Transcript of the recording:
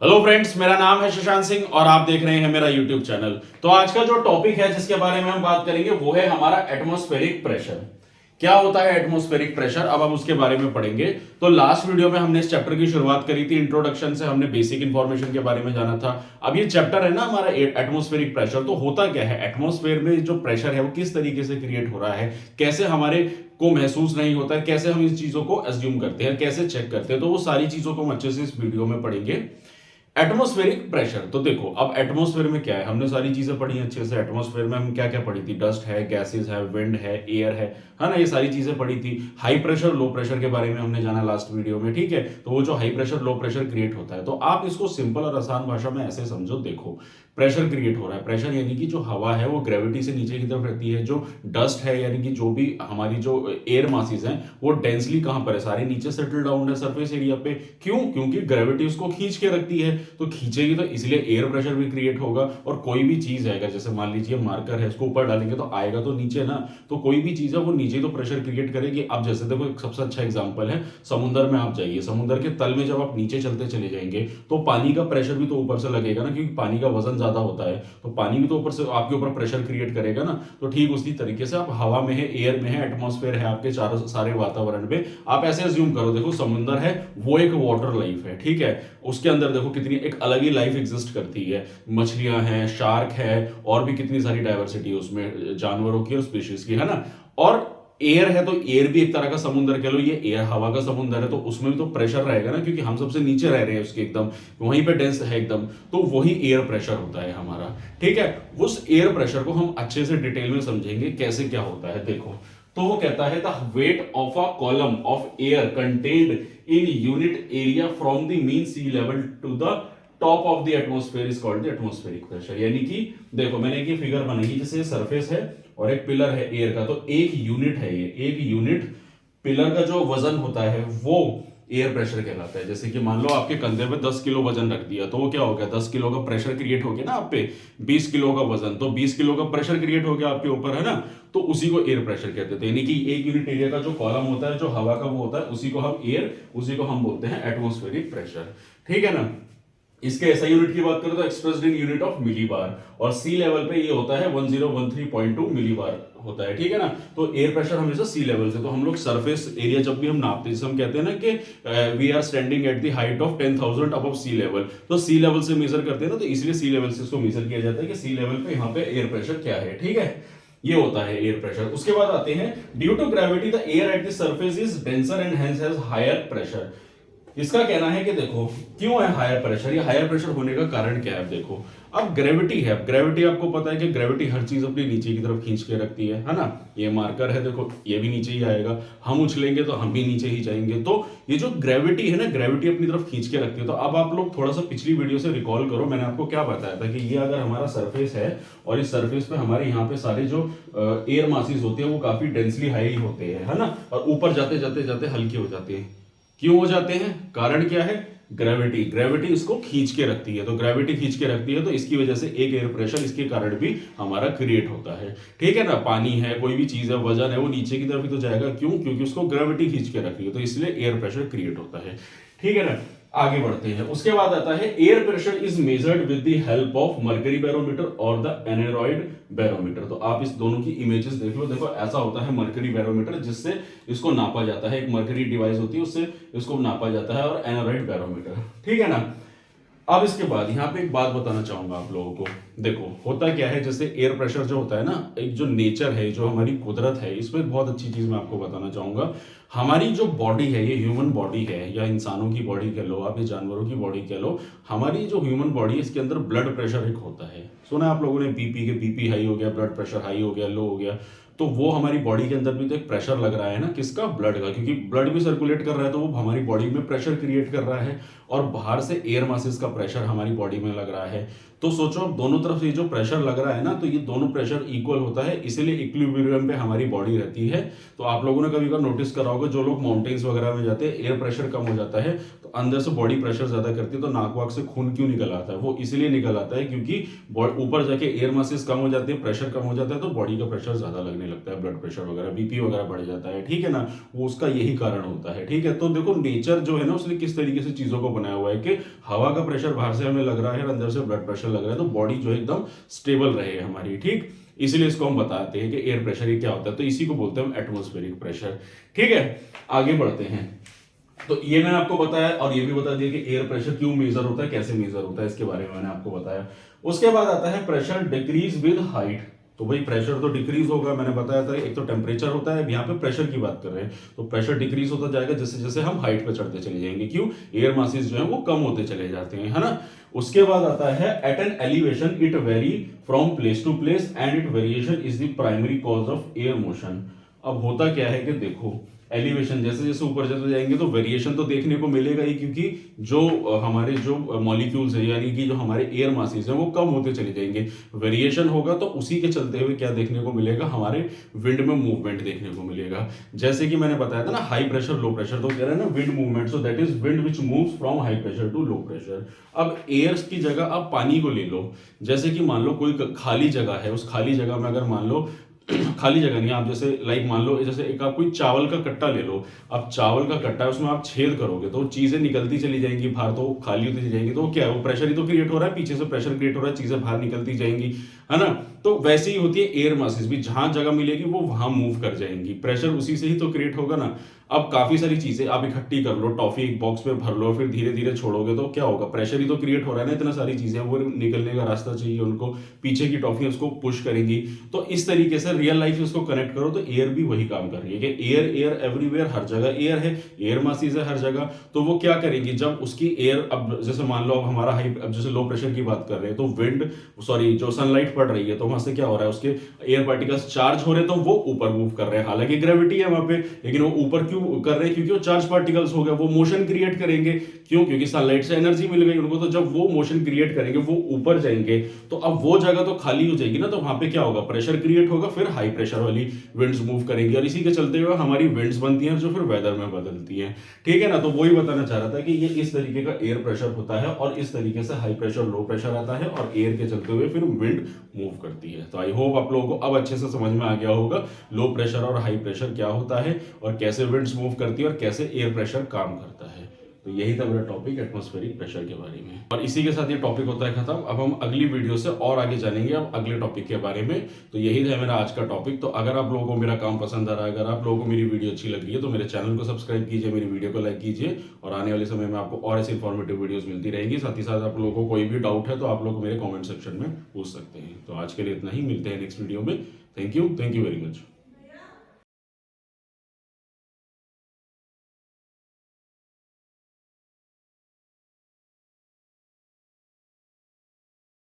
Hello friends, मेरा नाम है शशांक सिंह और आप देख रहे हैं मेरा यूट्यूब चैनल। तो आज का जो टॉपिक है जिसके बारे में हम बात करेंगे वो है हमारा एटमॉस्फेरिक प्रेशर। क्या होता है एटमॉस्फेरिक प्रेशर, अब हम उसके बारे में पढ़ेंगे। तो लास्ट वीडियो में हमने इस चैप्टर की शुरुआत करी थी, इंट्रोडक्शन से हमने बेसिक इंफॉर्मेशन के बारे में जाना था। अब ये चैप्टर है ना हमारा एटमॉस्फेरिक प्रेशर, तो होता क्या है एटमॉस्फेयर में जो प्रेशर है वो किस तरीके से क्रिएट हो रहा है, कैसे हमारे को महसूस नहीं होता है, कैसे हम इन चीजों को एज्यूम करते हैं, कैसे चेक करते हैं, तो वो सारी चीजों को हम अच्छे से इस वीडियो में पढ़ेंगे। एटमॉस्फेरिक प्रेशर, तो देखो अब एटमॉस्फेयर में क्या है, हमने सारी चीजें पढ़ी अच्छे से। एटमॉस्फेयर में हम क्या क्या पढ़ी थी, डस्ट है, गैसेस है, विंड है, एयर है ना, ये सारी चीजें पढ़ी थी। हाई प्रेशर लो प्रेशर के बारे में हमने जाना लास्ट वीडियो में, ठीक है। तो वो जो high pressure low pressure create होता है, तो आप इसको सिंपल और आसान भाषा में ऐसे समझो। देखो प्रेशर क्रिएट हो रहा है, प्रेशर यानी कि जो हवा है वो ग्रेविटी से नीचे की तरफ रहती है। जो डस्ट है यानी कि जो भी हमारी जो एयर मासेस हैं वो डेंसली कहां पर है, सारे नीचे सेटल डाउन है सरफेस एरिया पे। क्यों? क्योंकि ग्रेविटी उसको खींच के रखती है, तो खींचेगी तो इसलिए एयर प्रेशर भी क्रिएट होगा। और कोई भी चीज आएगा, जैसे मान लीजिए मार्कर है, इसको ऊपर डालेंगे तो आएगा तो नीचे ना, तो कोई भी चीज है वो नीचे तो प्रेशर क्रिएट करेगी। अब जैसे देखो एक सबसे अच्छा एग्जांपल है, समुद्र में आप जाइए, समुद्र के तल में जब आप नीचे चलते चले जाएंगे तो पानी का प्रेशर भी तो ऊपर से लगेगा ना, क्योंकि पानी का वजन ज्यादा होता है, तो पानी भी तो ऊपर से आपके ऊपर प्रेशर क्रिएट करेगा ना। तो ठीक उसी तरीके से आप हवा में है, एयर में है, एटमॉस्फेयर है, आपके चारों सारे वातावरण में आप ऐसे अज्यूम करो। देखो समुद्र है वो एक वाटर लाइफ है, ठीक है। उसके अंदर देखो कितनी एक अलग ही लाइफ एग्जिस्ट करती है, मछलियां हैं, शार्क है, और भी कितनी सारी डाइवर्सिटी है उसमें जानवरों की और स्पीशीज की, है ना। और एयर है तो एयर भी एक तरह का समुद्र कह लो, ये एयर हवा का समुद्र है, तो उसमें भी तो प्रेशर रहेगा ना, क्योंकि हम सबसे नीचे रह रहे हैं उसके एकदम वहीं पे डेंस है एकदम, तो वही एयर प्रेशर होता है हमारा, ठीक है। उस एयर प्रेशर को हम अच्छे से डिटेल में समझेंगे कैसे क्या होता है। देखो तो वो कहता है the weight of a column of air contained in unit area from the mean sea level to the top of the atmosphere is called the atmospheric pressure. यानी कि देखो मैंने एक फिगर बनाई, जैसे सरफेस है और एक पिलर है एयर का, तो एक यूनिट है ये, एक यूनिट पिलर का जो वजन होता है वो एयर प्रेशर कहलाता है। जैसे कि मान लो आपके कंधे पे 10 किलो वजन रख दिया, तो वो क्या हो गया, 10 किलो का प्रेशर क्रिएट हो गया ना आप पे। 20 किलो का वजन, तो 20 किलो का प्रेशर क्रिएट हो गया आपके ऊपर, है ना। तो उसी को एयर प्रेशर कहते थे। यानी कि एक यूनिट एरिया का जो कॉलम होता है, जो हवा का वो होता है, उसी को हम एयर, उसी को हम बोलते हैं एटमॉस्फेरिक प्रेशर, ठीक है ना। इसके ऐसा यूनिट की बात करें तो expressed in unit of millibar, और सी लेवल पे ये होता है 1013.2 मिलीबार होता है, ठीक है ना। तो एयर प्रेशर हमेशा सी लेवल से, तो हम लोग सरफेस एरिया जब भी हम नापते हैं, जैसे हम कहते हैं ना कि we are standing at the height of 10,000 above sea level, तो सी लेवल से मेजर करते हैं ना, तो इसलिए सी लेवल से इसको मेजर किया जाता है कि सी लेवल पे यहाँ पे एयर प्रेशर क्या है, ठीक है। ये होता है एयर प्रेशर। उसके बाद आते हैं due to gravity the air at the surface is denser and hence has higher pressure. इसका कहना है कि देखो क्यों है हायर प्रेशर, ये हायर प्रेशर होने का कारण क्या है। देखो अब ग्रेविटी है, अब ग्रेविटी आपको पता है कि ग्रेविटी हर चीज अपनी नीचे की तरफ खींच के रखती है ना। ये मार्कर है, देखो ये भी नीचे ही आएगा, हम उछलेंगे तो हम भी नीचे ही जाएंगे। तो ये जो ग्रेविटी है ना, ग्रेविटी अपनी तरफ खींच के रखती है। तो अब आप लोग थोड़ा सा पिछली वीडियो से रिकॉल करो, मैंने आपको क्या बताया था कि ये अगर हमारा सरफेस है और इस सरफेस पे हमारे यहाँ पे सारे जो एयर मासेस होते हैं वो काफी डेंसली हाई होते हैं, है ना, और ऊपर जाते जाते जाते हल्के हो जाते हैं। क्यों हो जाते हैं, कारण क्या है, ग्रेविटी। ग्रेविटी इसको खींच के रखती है, तो ग्रेविटी खींच के रखती है, तो इसकी वजह से एक एयर प्रेशर इसके कारण भी हमारा क्रिएट होता है, ठीक है ना। पानी है, कोई भी चीज है, वजन है, वो नीचे की तरफ ही तो जाएगा। क्यों? क्योंकि उसको ग्रेविटी खींच के रखती है, तो इसलिए एयर प्रेशर क्रिएट होता है, ठीक है ना। आगे बढ़ते हैं। उसके बाद आता है air pressure is measured with the help of mercury barometer और द एनेरॉइड बैरोमीटर। तो आप इस दोनों की इमेजेस देख लो। देखो ऐसा होता है मर्करी बैरोमीटर, जिससे इसको नापा जाता है, एक मर्करी डिवाइस होती है उससे इसको नापा जाता है, और एनेरॉइड बैरोमीटर, ठीक है ना। अब इसके बाद यहाँ पे एक बात बताना चाहूंगा आप लोगों को। देखो होता क्या है, जैसे एयर प्रेशर जो होता है ना, एक जो नेचर है, जो हमारी कुदरत है, इसमें बहुत अच्छी चीज मैं आपको बताना चाहूंगा। हमारी जो बॉडी है, ये ह्यूमन बॉडी है, या इंसानों की बॉडी कह लो आप, या जानवरों की बॉडी कह लो, हमारी जो ह्यूमन बॉडी है इसके अंदर ब्लड प्रेशर एक होता है। सुना आप लोगों ने बीपी के, बीपी हाई हो गया, ब्लड प्रेशर हाई हो गया, लो हो गया, तो वो हमारी बॉडी के अंदर भी तो एक प्रेशर लग रहा है ना, किसका, ब्लड का, क्योंकि ब्लड भी सर्कुलेट कर रहा है, तो वो हमारी बॉडी में प्रेशर क्रिएट कर रहा है, और बाहर से एयर मासेस का प्रेशर हमारी बॉडी में लग रहा है। तो सोचो दोनों तरफ से ये जो प्रेशर लग रहा है ना, तो ये दोनों प्रेशर इक्वल होता है, इसीलिए इक्विलिब्रियम पे हमारी बॉडी रहती है। तो आप लोगों ने कभी कभी नोटिस करा होगा, जो लोग माउंटेन्स वगैरह में जाते हैं, एयर प्रेशर कम हो जाता है तो अंदर से बॉडी प्रेशर ज्यादा करती है, तो नाक वाक से खून क्यों निकल आता है, वो इसलिए निकल आता है क्योंकि ऊपर जाके एयर मासेस कम हो जाते हैं, प्रेशर कम हो जाता है, तो बॉडी का प्रेशर ज्यादा लगने लगता है, ब्लड प्रेशर वगैरह, बीपी वगैरह बढ़ जाता है, ठीक है ना। वो उसका यही कारण होता है, ठीक है। तो देखो नेचर जो है ना, उसने किस तरीके से चीजों को बनाया हुआ है कि हवा का प्रेशर बाहर से हमें लग रहा है और अंदर से ब्लड प्रेशर लग रहा है, तो बॉडी जो है एकदम स्टेबल रहे हमारी, ठीक। इसीलिए इसको हम बताते हैं कि एयर प्रेशर ये क्या होता है, तो इसी को बोलते हैं हम एटमॉस्फेरिक प्रेशर, ठीक है। आगे बढ़ते हैं। तो ये मैंने आपको बताया और ये भी बता दिया कि एयर प्रेशर क्यों मेजर होता है, कैसे मेजर होता है, इसके बारे में मैंने आपको बताया। उसके बाद आता है प्रेशर डिक्रीज विद हाइट। तो भाई प्रेशर तो डिक्रीज होगा, मैंने बताया था, एक तो टेम्परेचर होता है, यहाँ पे प्रेशर की बात कर रहे हैं, तो प्रेशर डिक्रीज होता जाएगा जैसे जैसे हम हाइट पे चढ़ते चले जाएंगे। क्यों? एयर मासेस जो है वो कम होते चले जाते हैं, है ना। उसके बाद आता है at an elevation it vary from place to place and it variation is the primary cause of air motion. अब होता क्या है कि देखो, एलिवेशन जैसे जैसे ऊपर चले जाएंगे तो वेरिएशन तो देखने को मिलेगा ही, क्योंकि जो हमारे जो मॉलिक्यूल्स है यानी कि जो हमारे एयर मासेस हैं वो कम होते चले जाएंगे, वेरिएशन होगा, तो उसी के चलते हुए क्या देखने को मिलेगा, हमारे विंड में मूवमेंट देखने को मिलेगा। जैसे कि मैंने बताया था ना, हाई प्रेशर लो प्रेशर, तो कह रहे हैं ना wind movement, so that is wind which moves from high pressure to low pressure. अब एयर की जगह आप पानी को ले लो, जैसे कि मान लो कोई खाली जगह है, उस खाली जगह में अगर मान लो खाली जगह नहीं, आप जैसे लाइक मान लो जैसे एक आप कोई चावल का कट्टा ले लो, अब चावल का कट्टा है उसमें आप छेद करोगे तो चीजें निकलती चली जाएंगी बाहर, तो खाली होती चली जाएंगी, तो क्या है वो प्रेशर ही तो क्रिएट हो रहा है, पीछे से प्रेशर क्रिएट हो रहा है, चीजें बाहर निकलती जाएंगी, है ना। तो वैसे ही होती है एयर मासेस भी, जहां जगह मिलेगी वो वहां मूव कर जाएंगी, प्रेशर उसी से ही तो क्रिएट होगा ना। अब काफी सारी चीजें आप इकट्ठी कर लो, टॉफी एक बॉक्स में भर लो, फिर धीरे धीरे छोड़ोगे तो क्या होगा, प्रेशर ही तो क्रिएट हो रहा है ना, इतना सारी चीजें वो निकलने का रास्ता चाहिए उनको, पीछे की टॉफी उसको पुश करेंगी। तो इस तरीके से रियल लाइफ इसको कनेक्ट करो तो एयर भी वही काम कर रही है कि एयर एयर एवरीवेयर, हर जगह एयर है, एयर मासेस है हर जगह, तो वो क्या करेंगी जब उसकी एयर, अब जैसे मान लो अब हमारा हाई, अब जैसे लो प्रेशर की बात कर रहे हैं तो विंड सॉरी जो सनलाइट पड़ रही है तो वहां से क्या हो रहा है, उसके एयर पार्टिकल्स चार्ज हो रहे हैं तो वो ऊपर मूव कर रहे हैं, हालांकि ग्रेविटी है वहां पे, लेकिन वो ऊपर क्यों कर रहे हैं, क्योंकि वो चार्ज पार्टिकल्स हो गए, वो मोशन क्रिएट करेंगे, क्यों, क्योंकि सनलाइट से एनर्जी मिल गई उनको, तो जब वो मोशन क्रिएट करेंगे वो ऊपर जाएंगे, तो अब वो जगह तो खाली हो जाएगी ना, तो वहां पे क्या होगा, प्रेशर क्रिएट होगा, फिर हाई प्रेशर वाली विंड्स मूव करेंगी और इसी के चलते हुए हमारी विंड्स बनती हैं जो फिर वेदर में बदलती हैं, ठीक है ना। तो वही बताना चाह रहा था कि ये इस तरीके का एयर प्रेशर होता है और इस तरीके से हाई प्रेशर लो प्रेशर आता है और एयर के चलते हुए फिर विंड मूव करती है। तो आई होप आप लोगों को अब अच्छे से समझ में आ गया होगा लो प्रेशर और हाई प्रेशर क्या होता है और कैसे विंड्स मूव करती है और कैसे एयर प्रेशर काम करता है। तो यही था मेरा टॉपिक एटमॉस्फेरिक प्रेशर के बारे में, और इसी के साथ ये टॉपिक होता है खत्म। अब हम अगली वीडियो से और आगे जानेंगे अब अगले टॉपिक के बारे में। तो यही था मेरा आज का टॉपिक। तो अगर आप लोगों को मेरा काम पसंद आ रहा है, अगर आप लोगों को मेरी वीडियो अच्छी लग रही है तो मेरे चैनल को सब्सक्राइब कीजिए, मेरी वीडियो को लाइक कीजिए, और आने वाले समय में आपको और ऐसी इन्फॉर्मेटिव वीडियोस मिलती रहेंगी। साथ ही साथ आप लोगों को कोई भी डाउट है तो आप लोग मेरे कॉमेंट सेक्शन में पूछ सकते हैं। तो आज के लिए इतना ही, मिलते हैं नेक्स्ट वीडियो में। Thank you very much.